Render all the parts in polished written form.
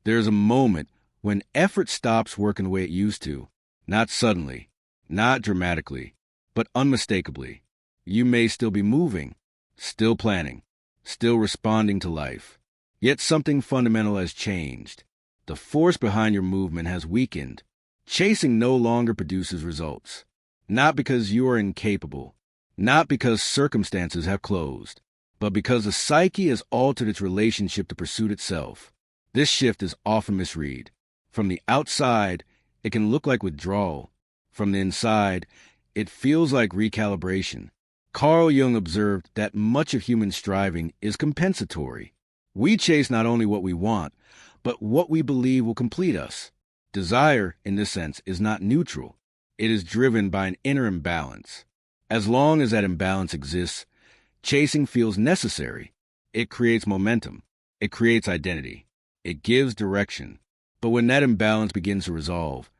There's a moment when effort stops working the way it used to. Not suddenly, not dramatically, but unmistakably. You may still be moving, still planning, still responding to life. Yet something fundamental has changed. The force behind your movement has weakened. Chasing no longer produces results. Not because you are incapable, not because circumstances have closed, but because the psyche has altered its relationship to pursuit itself. This shift is often misread. From the outside, it can look like withdrawal. From the inside, it feels like recalibration. Carl Jung observed that much of human striving is compensatory. We chase not only what we want, but what we believe will complete us. Desire, in this sense, is not neutral. It is driven by an inner imbalance. As long as that imbalance exists, chasing feels necessary. It creates momentum. It creates identity. It gives direction. But when that imbalance begins to resolve,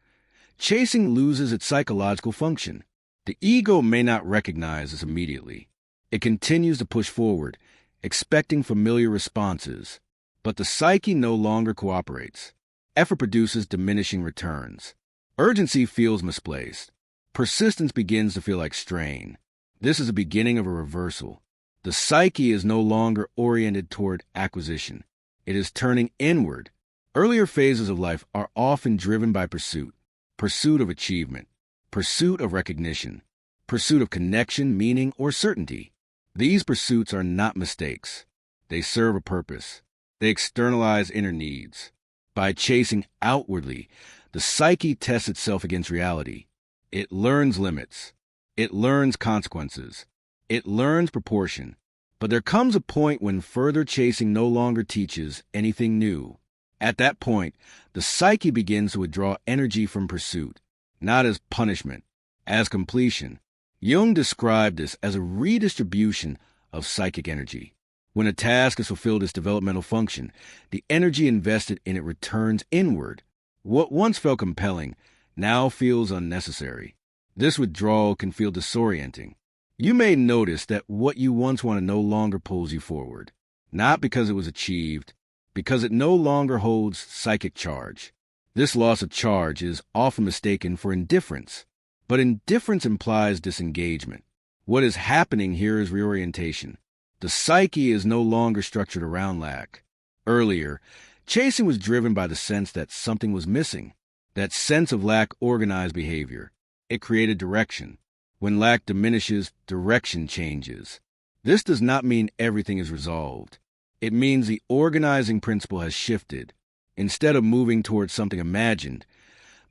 chasing loses its psychological function. The ego may not recognize this immediately. It continues to push forward, expecting familiar responses. But the psyche no longer cooperates. Effort produces diminishing returns. Urgency feels misplaced. Persistence begins to feel like strain. This is the beginning of a reversal. The psyche is no longer oriented toward acquisition. It is turning inward. Earlier phases of life are often driven by pursuit of achievement, pursuit of recognition, pursuit of connection, meaning, or certainty. These pursuits are not mistakes. They serve a purpose. They externalize inner needs. By chasing outwardly, the psyche tests itself against reality. It learns limits. It learns consequences. It learns proportion. But there comes a point when further chasing no longer teaches anything new. At that point, the psyche begins to withdraw energy from pursuit, not as punishment, as completion. Jung described this as a redistribution of psychic energy. When a task has fulfilled its developmental function, the energy invested in it returns inward. What once felt compelling now feels unnecessary. This withdrawal can feel disorienting. You may notice that what you once wanted no longer pulls you forward, not because it was achieved, because it no longer holds psychic charge. This loss of charge is often mistaken for indifference, but indifference implies disengagement. What is happening here is reorientation. The psyche is no longer structured around lack. Earlier, chasing was driven by the sense that something was missing. That sense of lack organized behavior. It created direction. When lack diminishes, direction changes. This does not mean everything is resolved. It means the organizing principle has shifted. Instead of moving towards something imagined,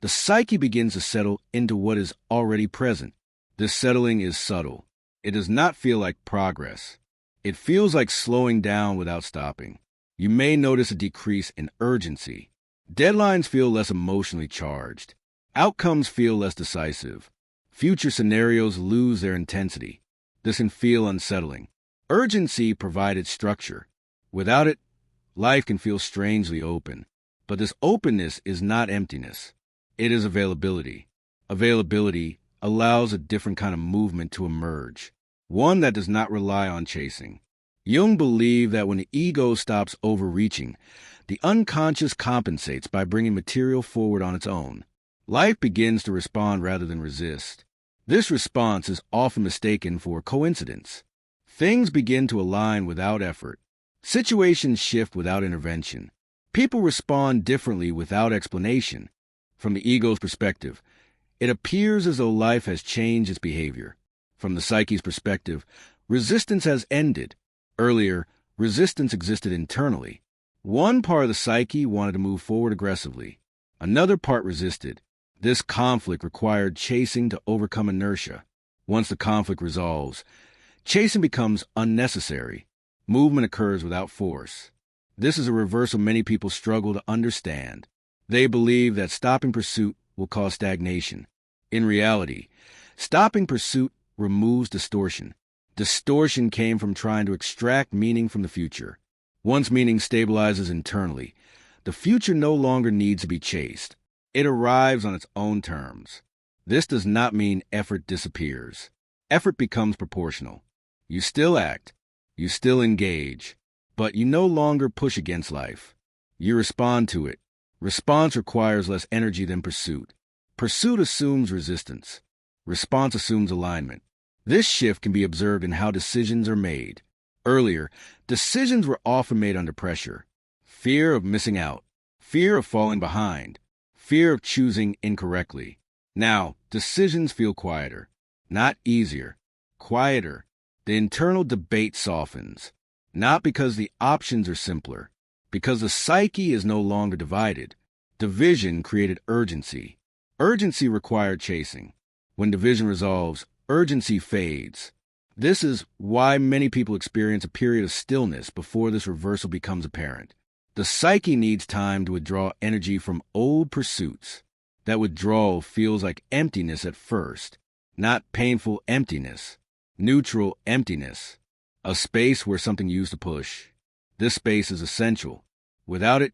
the psyche begins to settle into what is already present. This settling is subtle. It does not feel like progress. It feels like slowing down without stopping. You may notice a decrease in urgency. Deadlines feel less emotionally charged. Outcomes feel less decisive. Future scenarios lose their intensity. This can feel unsettling. Urgency provided structure. Without it, life can feel strangely open. But this openness is not emptiness. It is availability. Availability allows a different kind of movement to emerge, one that does not rely on chasing. Jung believed that when the ego stops overreaching, the unconscious compensates by bringing material forward on its own. Life begins to respond rather than resist. This response is often mistaken for coincidence. Things begin to align without effort. Situations shift without intervention. People respond differently without explanation. From the ego's perspective, it appears as though life has changed its behavior. From the psyche's perspective, resistance has ended. Earlier, resistance existed internally. One part of the psyche wanted to move forward aggressively. Another part resisted. This conflict required chasing to overcome inertia. Once the conflict resolves, chasing becomes unnecessary. Movement occurs without force. This is a reversal many people struggle to understand. They believe that stopping pursuit will cause stagnation. In reality, stopping pursuit removes distortion. Distortion came from trying to extract meaning from the future. Once meaning stabilizes internally, the future no longer needs to be chased. It arrives on its own terms. This does not mean effort disappears. Effort becomes proportional. You still act, you still engage, but you no longer push against life. You respond to it, Response requires less energy than pursuit. Pursuit assumes resistance. Response assumes alignment. This shift can be observed in how decisions are made. Earlier, decisions were often made under pressure. Fear of missing out, fear of falling behind, fear of choosing incorrectly. Now, decisions feel quieter, not easier, quieter. The internal debate softens, not because the options are simpler, because the psyche is no longer divided. Division created urgency. Urgency required chasing. When division resolves, urgency fades. This is why many people experience a period of stillness before this reversal becomes apparent. The psyche needs time to withdraw energy from old pursuits. That withdrawal feels like emptiness at first, not painful emptiness, neutral emptiness, a space where something used to push. This space is essential. Without it,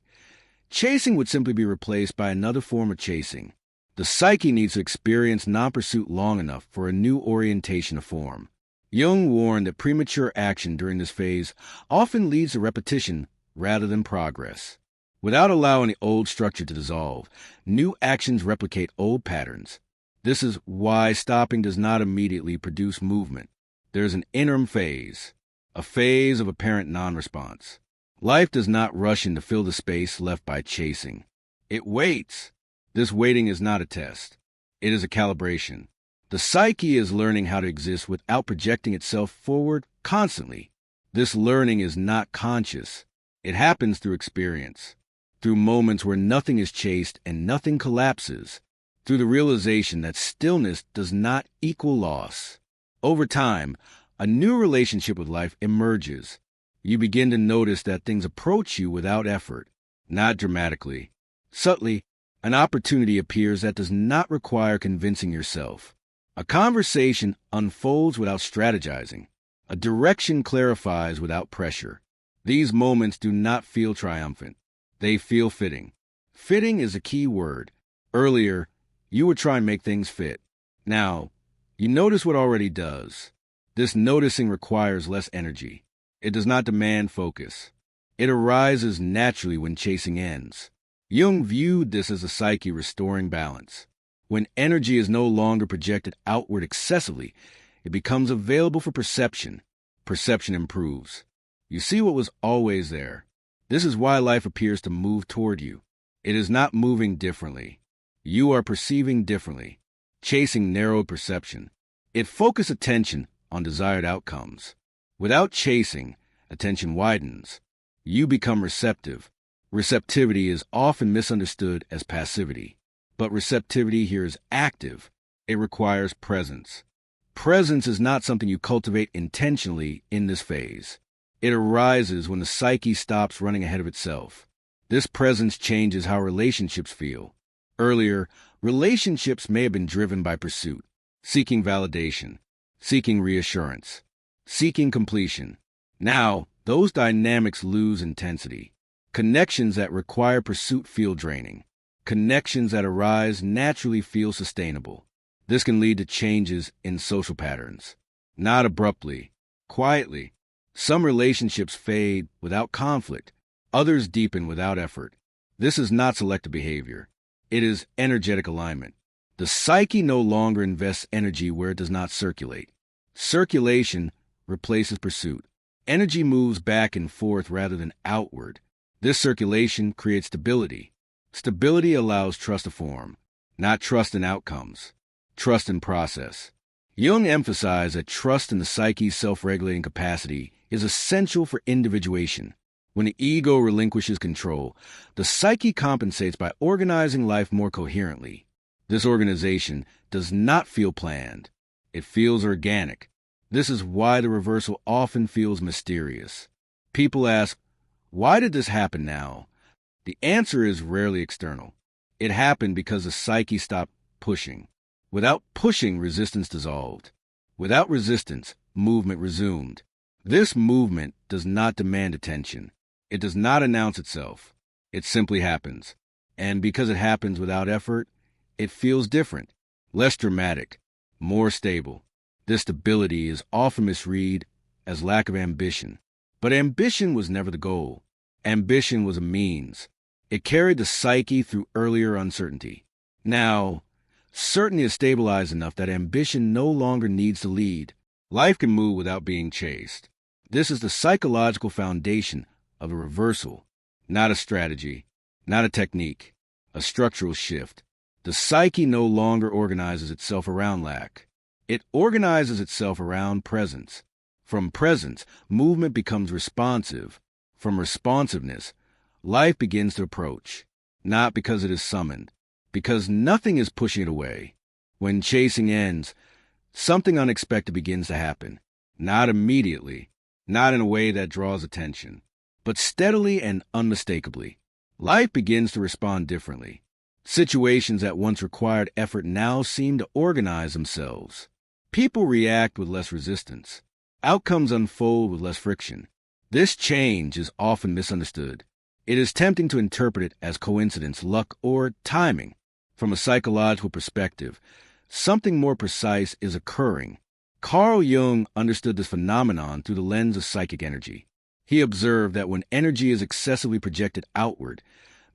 chasing would simply be replaced by another form of chasing. The psyche needs to experience non-pursuit long enough for a new orientation to form. Jung warned that premature action during this phase often leads to repetition rather than progress. Without allowing the old structure to dissolve, new actions replicate old patterns. This is why stopping does not immediately produce movement. There is an interim phase, a phase of apparent non-response. Life does not rush in to fill the space left by chasing. It waits. This waiting is not a test. It is a calibration. The psyche is learning how to exist without projecting itself forward constantly. This learning is not conscious. It happens through experience, through moments where nothing is chased and nothing collapses, through the realization that stillness does not equal loss. Over time, a new relationship with life emerges. You begin to notice that things approach you without effort, not dramatically. Subtly, an opportunity appears that does not require convincing yourself. A conversation unfolds without strategizing. A direction clarifies without pressure. These moments do not feel triumphant. They feel fitting. Fitting is a key word. Earlier, you would try and make things fit. Now, you notice what already does. This noticing requires less energy. It does not demand focus. It arises naturally when chasing ends. Jung viewed this as a psyche restoring balance. When energy is no longer projected outward excessively, it becomes available for perception. Perception improves. You see what was always there. This is why life appears to move toward you. It is not moving differently. You are perceiving differently. Chasing narrowed perception. It focused attention on desired outcomes. Without chasing, attention widens. You become receptive. Receptivity is often misunderstood as passivity. But receptivity here is active. It requires presence. Presence is not something you cultivate intentionally in this phase. It arises when the psyche stops running ahead of itself. This presence changes how relationships feel. Earlier, relationships may have been driven by pursuit, seeking validation, seeking reassurance, seeking completion. Now, those dynamics lose intensity. Connections that require pursuit feel draining. Connections that arise naturally feel sustainable. This can lead to changes in social patterns. Not abruptly, quietly. Some relationships fade without conflict. Others deepen without effort. This is not selective behavior. It is energetic alignment. The psyche no longer invests energy where it does not circulate. Circulation replaces pursuit. Energy moves back and forth rather than outward. This circulation creates stability. Stability allows trust to form, not trust in outcomes, trust in process. Jung emphasized that trust in the psyche's self-regulating capacity is essential for individuation. When the ego relinquishes control, the psyche compensates by organizing life more coherently. This organization does not feel planned. It feels organic. This is why the reversal often feels mysterious. People ask, why did this happen now? The answer is rarely external. It happened because the psyche stopped pushing. Without pushing, resistance dissolved. Without resistance, movement resumed. This movement does not demand attention. It does not announce itself. It simply happens. And because it happens without effort, it feels different, less dramatic, more stable. This stability is often misread as lack of ambition. But ambition was never the goal. Ambition was a means. It carried the psyche through earlier uncertainty. Now, certainty is stabilized enough that ambition no longer needs to lead. Life can move without being chased. This is the psychological foundation of a reversal, not a strategy, not a technique, a structural shift. The psyche no longer organizes itself around lack. It organizes itself around presence. From presence, movement becomes responsive. From responsiveness, life begins to approach, not because it is summoned, because nothing is pushing it away. When chasing ends, something unexpected begins to happen. Not immediately, not in a way that draws attention, but steadily and unmistakably. Life begins to respond differently. Situations that once required effort now seem to organize themselves. People react with less resistance. Outcomes unfold with less friction. This change is often misunderstood. It is tempting to interpret it as coincidence, luck, or timing. From a psychological perspective, something more precise is occurring. Carl Jung understood this phenomenon through the lens of psychic energy. He observed that when energy is excessively projected outward,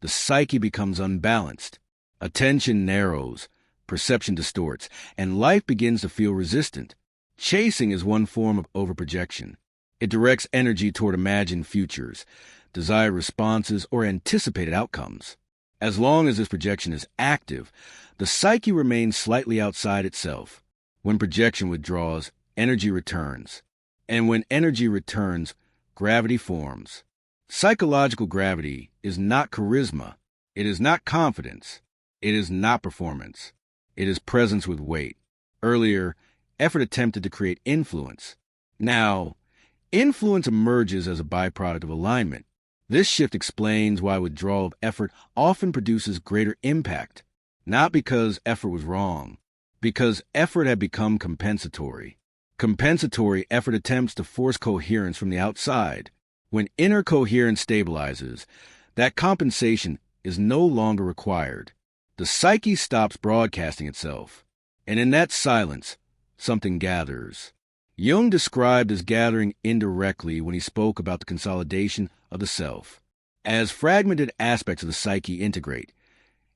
the psyche becomes unbalanced. Attention narrows, perception distorts, and life begins to feel resistant. Chasing is one form of overprojection. It directs energy toward imagined futures, desired responses, or anticipated outcomes. As long as this projection is active, the psyche remains slightly outside itself. When projection withdraws, energy returns. And when energy returns, gravity forms. Psychological gravity is not charisma. It is not confidence. It is not performance. It is presence with weight. Earlier, effort attempted to create influence. Now, influence emerges as a byproduct of alignment. This shift explains why withdrawal of effort often produces greater impact, not because effort was wrong, because effort had become compensatory. Compensatory effort attempts to force coherence from the outside. When inner coherence stabilizes, that compensation is no longer required. The psyche stops broadcasting itself, and in that silence, something gathers. Jung described this gathering indirectly when he spoke about the consolidation of the self. As fragmented aspects of the psyche integrate,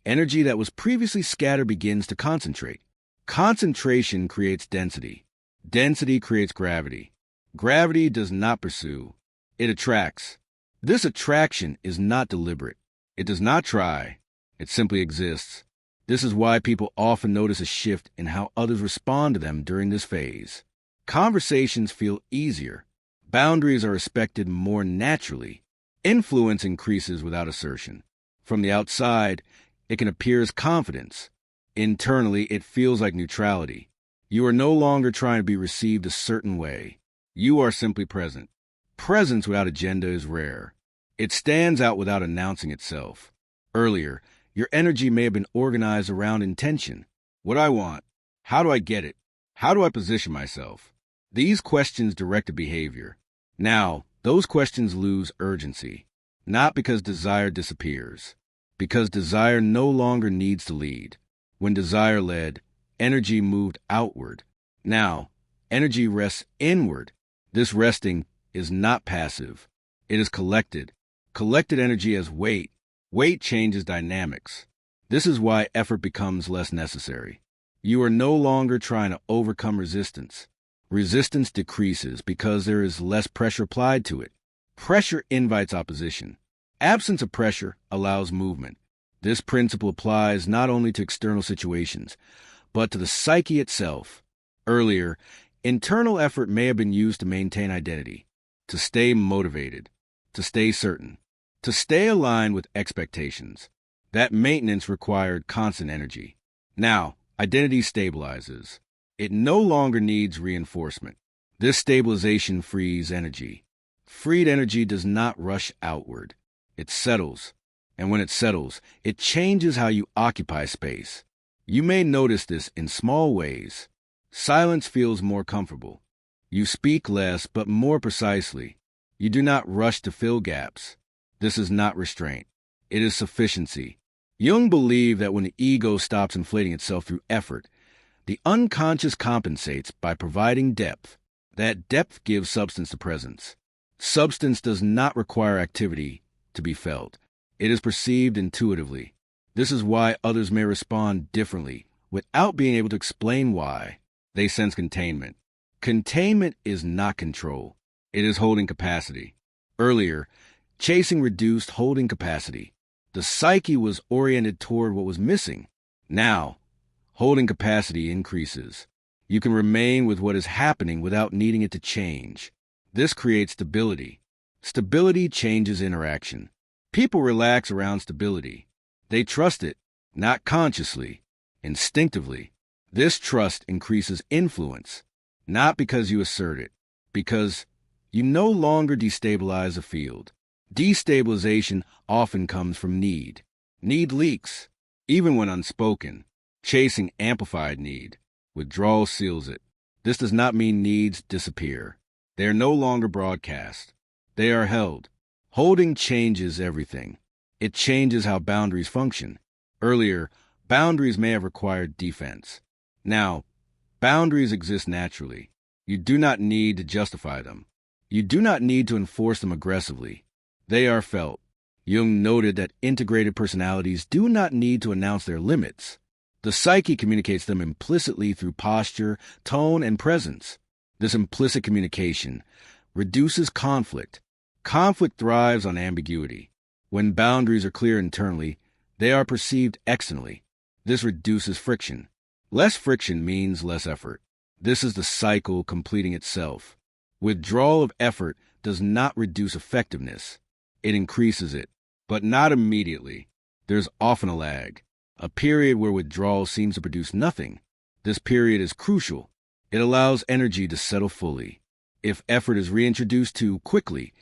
energy that was previously scattered begins to concentrate. Concentration creates density. Density creates gravity. Gravity does not pursue. It attracts. This attraction is not deliberate. It does not try. It simply exists. This is why people often notice a shift in how others respond to them during this phase. Conversations feel easier. Boundaries are respected more naturally. Influence increases without assertion. From the outside, it can appear as confidence. Internally, it feels like neutrality. You are no longer trying to be received a certain way. You are simply present. Presence without agenda is rare. It stands out without announcing itself. Earlier, your energy may have been organized around intention. What do I want? How do I get it? How do I position myself? These questions directed behavior. Now, those questions lose urgency. Not because desire disappears, because desire no longer needs to lead. When desire led, energy moved outward. Now, energy rests inward. This resting is not passive. It is collected. Collected energy as weight. Weight changes dynamics. This is why effort becomes less necessary. You are no longer trying to overcome resistance. Resistance decreases because there is less pressure applied to it. Pressure invites opposition. Absence of pressure allows movement. This principle applies not only to external situations, but to the psyche itself. Earlier, internal effort may have been used to maintain identity, to stay motivated, to stay certain, to stay aligned with expectations. That maintenance required constant energy. Now, identity stabilizes. It no longer needs reinforcement. This stabilization frees energy. Freed energy does not rush outward. It settles. And when it settles, it changes how you occupy space. You may notice this in small ways. Silence feels more comfortable. You speak less, but more precisely. You do not rush to fill gaps. This is not restraint. It is sufficiency. Jung believed that when the ego stops inflating itself through effort, the unconscious compensates by providing depth. That depth gives substance to presence. Substance does not require activity to be felt. It is perceived intuitively. This is why others may respond differently without being able to explain why. They sense containment. Containment is not control. It is holding capacity. Earlier, chasing reduced holding capacity. The psyche was oriented toward what was missing. Now, holding capacity increases. You can remain with what is happening without needing it to change. This creates stability. Stability changes interaction. People relax around stability. They trust it, not consciously, instinctively. This trust increases influence, not because you assert it, because you no longer destabilize a field. Destabilization often comes from need. Need leaks, even when unspoken. Chasing amplified need. Withdrawal seals it. This does not mean needs disappear. They are no longer broadcast. They are held. Holding changes everything. It changes how boundaries function. Earlier, boundaries may have required defense. Now, boundaries exist naturally. You do not need to justify them. You do not need to enforce them aggressively. They are felt. Jung noted that integrated personalities do not need to announce their limits. The psyche communicates them implicitly through posture, tone, and presence. This implicit communication reduces conflict. Conflict thrives on ambiguity. When boundaries are clear internally, they are perceived externally. This reduces friction. Less friction means less effort. This is the cycle completing itself. Withdrawal of effort does not reduce effectiveness. It increases it, but not immediately. There's often a lag, a period where withdrawal seems to produce nothing. This period is crucial. It allows energy to settle fully. If effort is reintroduced too quickly,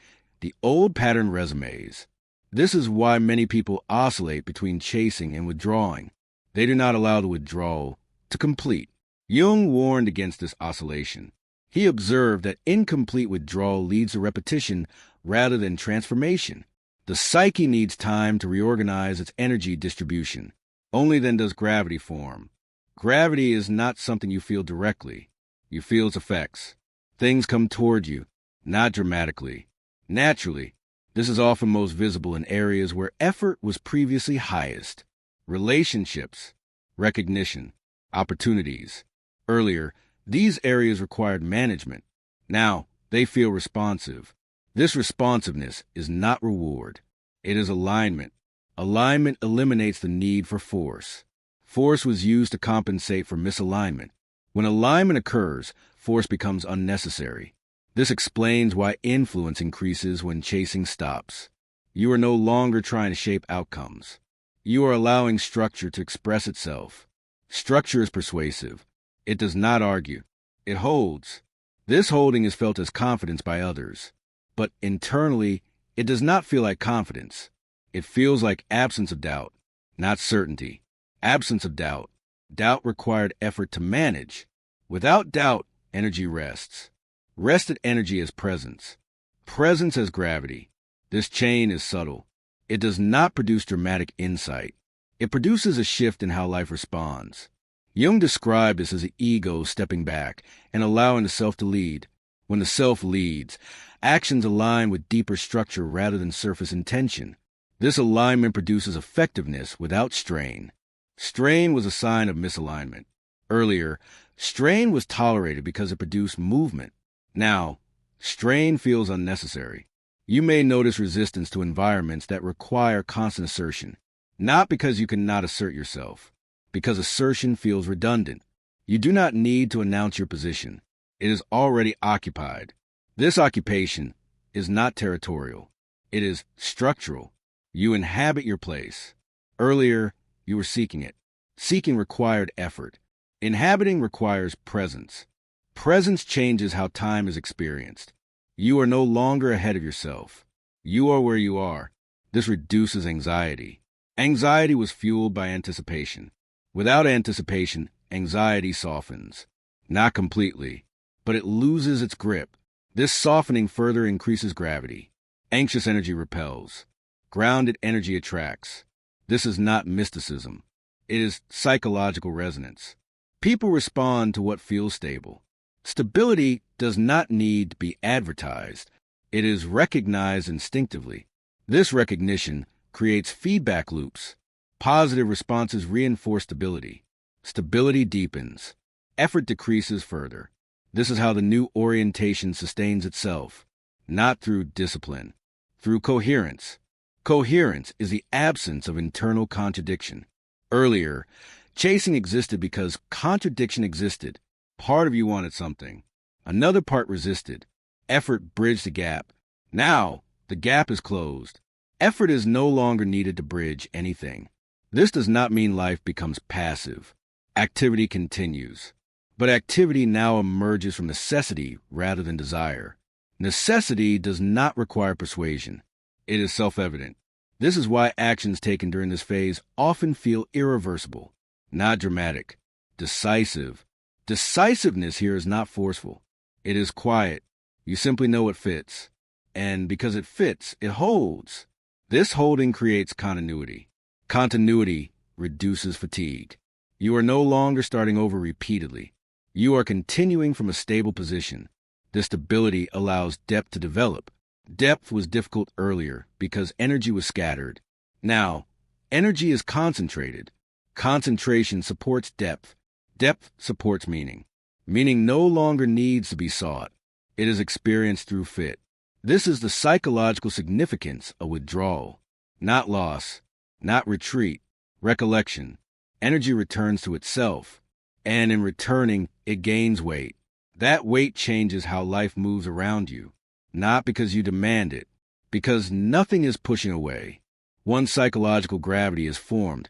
the old pattern resumes. This is why many people oscillate between chasing and withdrawing. They do not allow the withdrawal to complete. Jung warned against this oscillation. He observed that incomplete withdrawal leads to repetition rather than transformation. The psyche needs time to reorganize its energy distribution. Only then does gravity form. Gravity is not something you feel directly. You feel its effects. Things come toward you, not dramatically. Naturally, this is often most visible in areas where effort was previously highest. Relationships, recognition, opportunities. Earlier, these areas required management. Now, they feel responsive. This responsiveness is not reward. It is alignment. Alignment eliminates the need for force. Force was used to compensate for misalignment. When alignment occurs, force becomes unnecessary. This explains why influence increases when chasing stops. You are no longer trying to shape outcomes. You are allowing structure to express itself. Structure is persuasive. It does not argue. It holds. This holding is felt as confidence by others. But internally, it does not feel like confidence. It feels like absence of doubt, not certainty. Absence of doubt. Doubt required effort to manage. Without doubt, energy rests. Rested energy as presence. Presence as gravity. This chain is subtle. It does not produce dramatic insight. It produces a shift in how life responds. Jung described this as the ego stepping back and allowing the self to lead. When the self leads, actions align with deeper structure rather than surface intention. This alignment produces effectiveness without strain. Strain was a sign of misalignment. Earlier, strain was tolerated because it produced movement. Now, strain feels unnecessary. You may notice resistance to environments that require constant assertion, not because you cannot assert yourself, because assertion feels redundant. You do not need to announce your position. It is already occupied. This occupation is not territorial. It is structural. You inhabit your place. Earlier, you were seeking it. Seeking required effort. Inhabiting requires presence. Presence changes how time is experienced. You are no longer ahead of yourself. You are where you are. This reduces anxiety. Anxiety was fueled by anticipation. Without anticipation, anxiety softens. Not completely, but it loses its grip. This softening further increases gravity. Anxious energy repels. Grounded energy attracts. This is not mysticism. It is psychological resonance. People respond to what feels stable. Stability does not need to be advertised. It is recognized instinctively. This recognition creates feedback loops. Positive responses reinforce stability. Stability deepens. Effort decreases further. This is how the new orientation sustains itself, not through discipline, through coherence. Coherence is the absence of internal contradiction. Earlier, chasing existed because contradiction existed. Part of you wanted something. Another part resisted. Effort bridged the gap. Now, the gap is closed. Effort is no longer needed to bridge anything. This does not mean life becomes passive. Activity continues. But activity now emerges from necessity rather than desire. Necessity does not require persuasion. It is self-evident. This is why actions taken during this phase often feel irreversible, not dramatic, decisive. Decisiveness here is not forceful. It is quiet. You simply know it fits. And because it fits, it holds. This holding creates continuity. Continuity reduces fatigue. You are no longer starting over repeatedly. You are continuing from a stable position. This stability allows depth to develop. Depth was difficult earlier because energy was scattered. Now, energy is concentrated. Concentration supports depth. Depth supports meaning. Meaning no longer needs to be sought. It is experienced through fit. This is the psychological significance of withdrawal. Not loss, not retreat, recollection. Energy returns to itself, and in returning, it gains weight. That weight changes how life moves around you, not because you demand it, because nothing is pushing away. One psychological gravity is formed.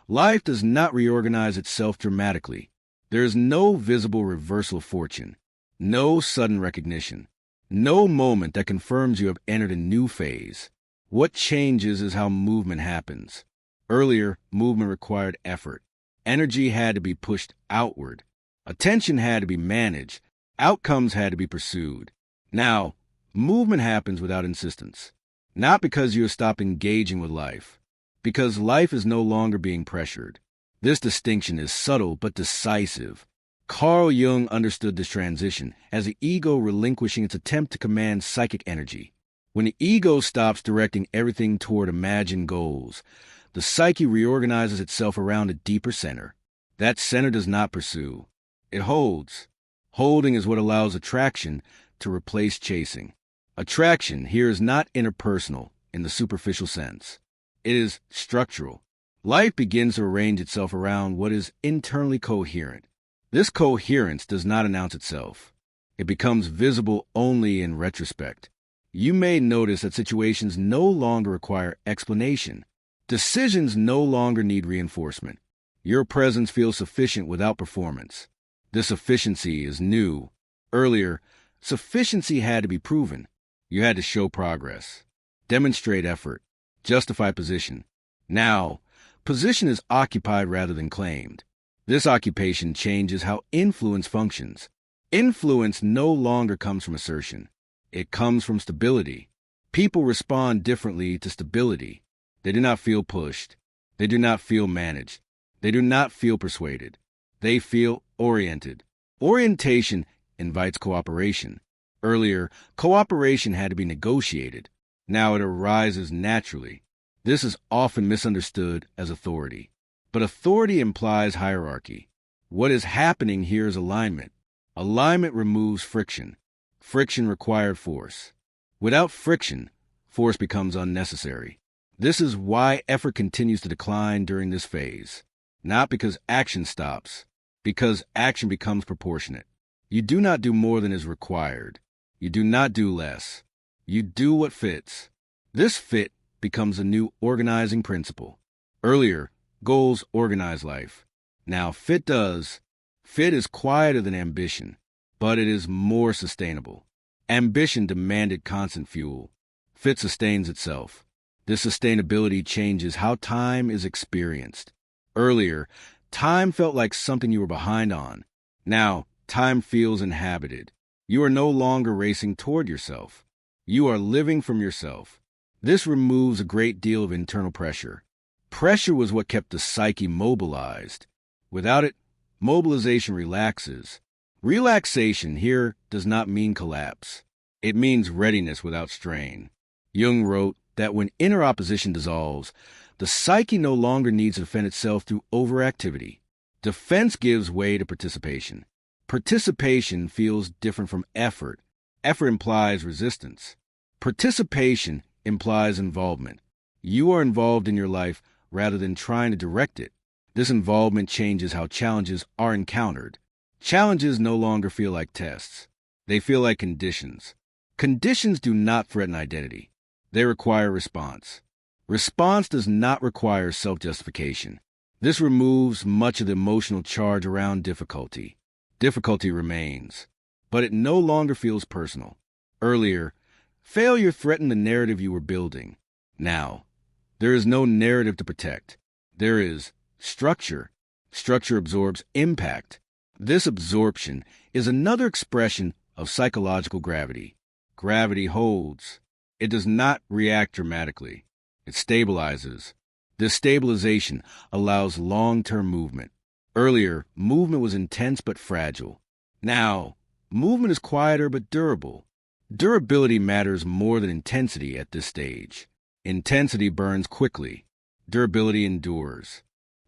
Life does not reorganize itself dramatically. There is no visible reversal of fortune, no sudden recognition, no moment that confirms you have entered a new phase. What changes is how movement happens. Earlier, movement required effort. Energy had to be pushed outward. Attention had to be managed. Outcomes had to be pursued. Now, movement happens without insistence. Not because you have stopped engaging with life, because life is no longer being pressured. This distinction is subtle but decisive. Carl Jung understood this transition as the ego relinquishing its attempt to command psychic energy. When the ego stops directing everything toward imagined goals, the psyche reorganizes itself around a deeper center. That center does not pursue. It holds. Holding is what allows attraction to replace chasing. Attraction here is not interpersonal in the superficial sense. It is structural. Life begins to arrange itself around what is internally coherent. This coherence does not announce itself. It becomes visible only in retrospect. You may notice that situations no longer require explanation. Decisions no longer need reinforcement. Your presence feels sufficient without performance. This efficiency is new. Earlier, sufficiency had to be proven. You had to show progress, demonstrate effort, justify position. Now, position is occupied rather than claimed. This occupation changes how influence functions. Influence no longer comes from assertion. It comes from stability. People respond differently to stability. They do not feel pushed. They do not feel managed. They do not feel persuaded. They feel oriented. Orientation invites cooperation. Earlier, cooperation had to be negotiated. Now it arises naturally. This is often misunderstood as authority. But authority implies hierarchy. What is happening here is alignment. Alignment removes friction. Friction required force. Without friction, force becomes unnecessary. This is why effort continues to decline during this phase. Not because action stops, because action becomes proportionate. You do not do more than is required. You do not do less. You do what fits. This fit becomes a new organizing principle. Earlier, goals organize life. Now fit does. Fit is quieter than ambition, but it is more sustainable. Ambition demanded constant fuel. Fit sustains itself. This sustainability changes how time is experienced. Earlier, time felt like something you were behind on. Now, time feels inhabited. You are no longer racing toward yourself. You are living from yourself. This removes a great deal of internal pressure. Pressure was what kept the psyche mobilized. Without it, mobilization relaxes. Relaxation here does not mean collapse. It means readiness without strain. Jung wrote, that when inner opposition dissolves, the psyche no longer needs to defend itself through overactivity. Defense gives way to participation. Participation feels different from effort. Effort implies resistance. Participation implies involvement. You are involved in your life rather than trying to direct it. This involvement changes how challenges are encountered. Challenges no longer feel like tests. They feel like conditions. Conditions do not threaten identity. They require response. Response does not require self-justification. This removes much of the emotional charge around difficulty. Difficulty remains, but it no longer feels personal. Earlier, failure threatened the narrative you were building. Now, there is no narrative to protect. There is structure. Structure absorbs impact. This absorption is another expression of psychological gravity. Gravity holds. It does not react dramatically. It stabilizes. This stabilization allows long-term movement. Earlier, movement was intense but fragile. Now, movement is quieter but durable. Durability matters more than intensity at this stage. Intensity burns quickly. Durability endures.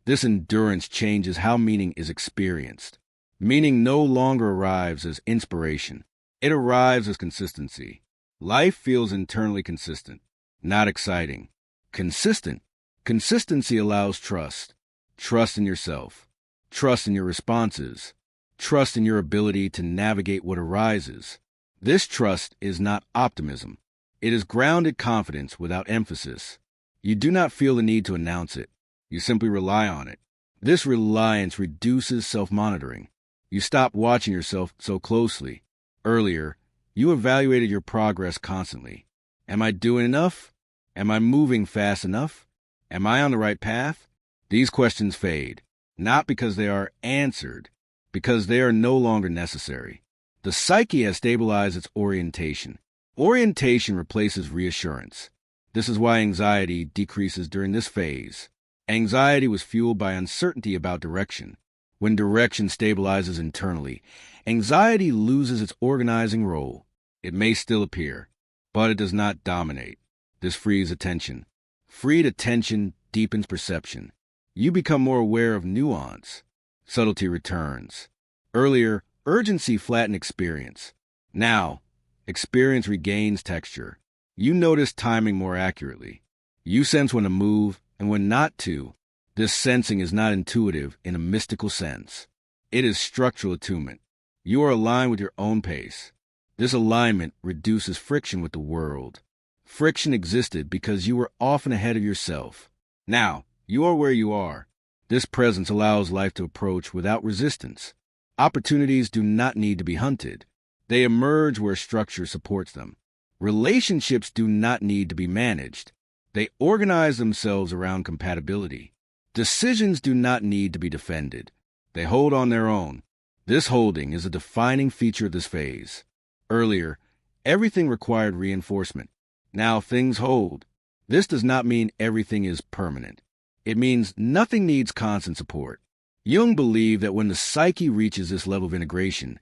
This endurance changes how meaning is experienced. Meaning no longer arrives as inspiration. It arrives as consistency. Life feels internally consistent, not exciting. Consistent. Consistency allows trust. Trust in yourself. Trust in your responses. Trust in your ability to navigate what arises. This trust is not optimism. It is grounded confidence without emphasis. You do not feel the need to announce it. You simply rely on it. This reliance reduces self-monitoring. You stop watching yourself so closely. Earlier, you evaluated your progress constantly. Am I doing enough? Am I moving fast enough? Am I on the right path? These questions fade, not because they are answered, because they are no longer necessary. The psyche has stabilized its orientation. Orientation replaces reassurance. This is why anxiety decreases during this phase. Anxiety was fueled by uncertainty about direction. When direction stabilizes internally, anxiety loses its organizing role. It may still appear, but it does not dominate. This frees attention. Freed attention deepens perception. You become more aware of nuance. Subtlety returns. Earlier, urgency flattened experience. Now, experience regains texture. You notice timing more accurately. You sense when to move and when not to. This sensing is not intuitive in a mystical sense. It is structural attunement. You are aligned with your own pace. This alignment reduces friction with the world. Friction existed because you were often ahead of yourself. Now, you are where you are. This presence allows life to approach without resistance. Opportunities do not need to be hunted. They emerge where structure supports them. Relationships do not need to be managed. They organize themselves around compatibility. Decisions do not need to be defended. They hold on their own. This holding is a defining feature of this phase. Earlier, everything required reinforcement. Now things hold. This does not mean everything is permanent. It means nothing needs constant support. Jung believed that when the psyche reaches this level of integration,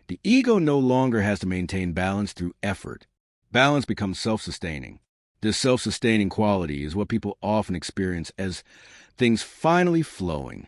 the ego no longer has to maintain balance through effort. Balance becomes self-sustaining. This self-sustaining quality is what people often experience as things finally flowing.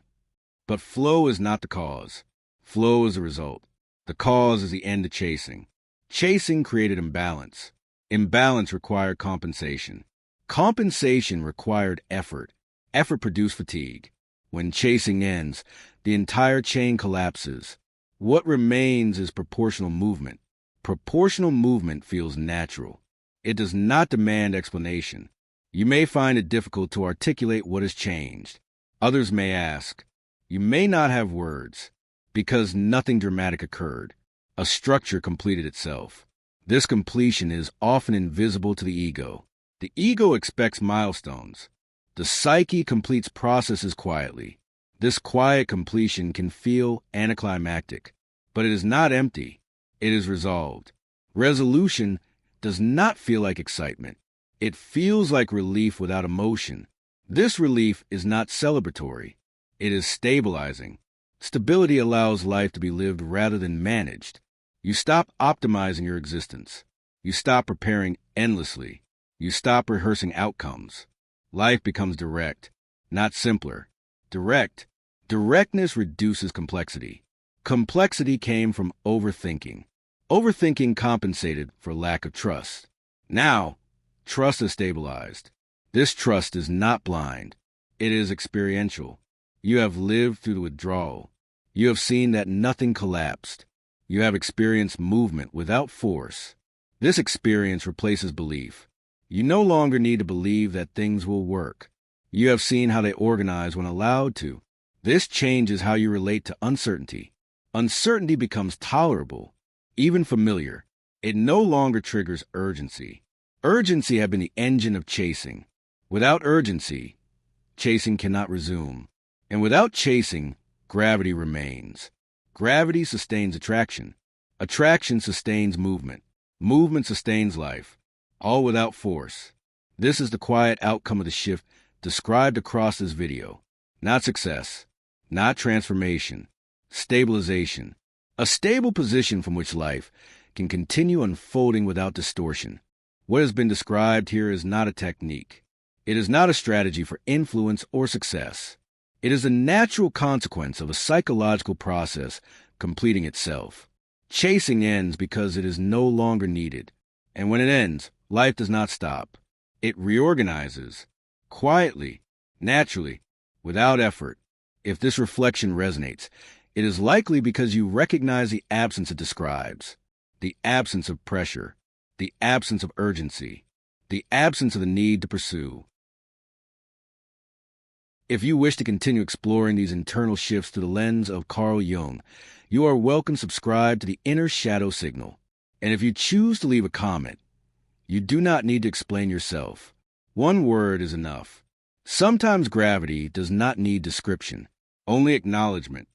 But flow is not the cause. Flow is the result. The cause is the end of chasing. Chasing created imbalance. Imbalance required compensation. Compensation required effort. Effort produced fatigue. When chasing ends, the entire chain collapses. What remains is proportional movement. Proportional movement feels natural. It does not demand explanation. You may find it difficult to articulate what has changed. Others may ask. You may not have words, because nothing dramatic occurred. A structure completed itself. This completion is often invisible to the ego. The ego expects milestones. The psyche completes processes quietly. This quiet completion can feel anticlimactic, but it is not empty. It is resolved. Resolution does not feel like excitement. It feels like relief without emotion. This relief is not celebratory. It is stabilizing. Stability allows life to be lived rather than managed. You stop optimizing your existence. You stop preparing endlessly. You stop rehearsing outcomes. Life becomes direct, not simpler. Direct. Directness reduces complexity. Complexity came from overthinking. Overthinking compensated for lack of trust. Now, trust is stabilized. This trust is not blind. It is experiential. You have lived through the withdrawal. You have seen that nothing collapsed. You have experienced movement without force. This experience replaces belief. You no longer need to believe that things will work. You have seen how they organize when allowed to. This changes how you relate to uncertainty. Uncertainty becomes tolerable, even familiar. It no longer triggers urgency. Urgency had been the engine of chasing. Without urgency, chasing cannot resume. And without chasing, gravity remains. Gravity sustains attraction. Attraction sustains movement. Movement sustains life, all without force. This is the quiet outcome of the shift described across this video. Not success, not transformation, stabilization. A stable position from which life can continue unfolding without distortion. What has been described here is not a technique. It is not a strategy for influence or success. It is a natural consequence of a psychological process completing itself. Chasing ends because it is no longer needed. And when it ends, life does not stop. It reorganizes, quietly, naturally, without effort. If this reflection resonates, it is likely because you recognize the absence it describes, the absence of pressure, the absence of urgency, the absence of the need to pursue. If you wish to continue exploring these internal shifts through the lens of Carl Jung, you are welcome to subscribe to the Inner Shadow Signal. And if you choose to leave a comment, you do not need to explain yourself. One word is enough. Sometimes gravity does not need description, only acknowledgement.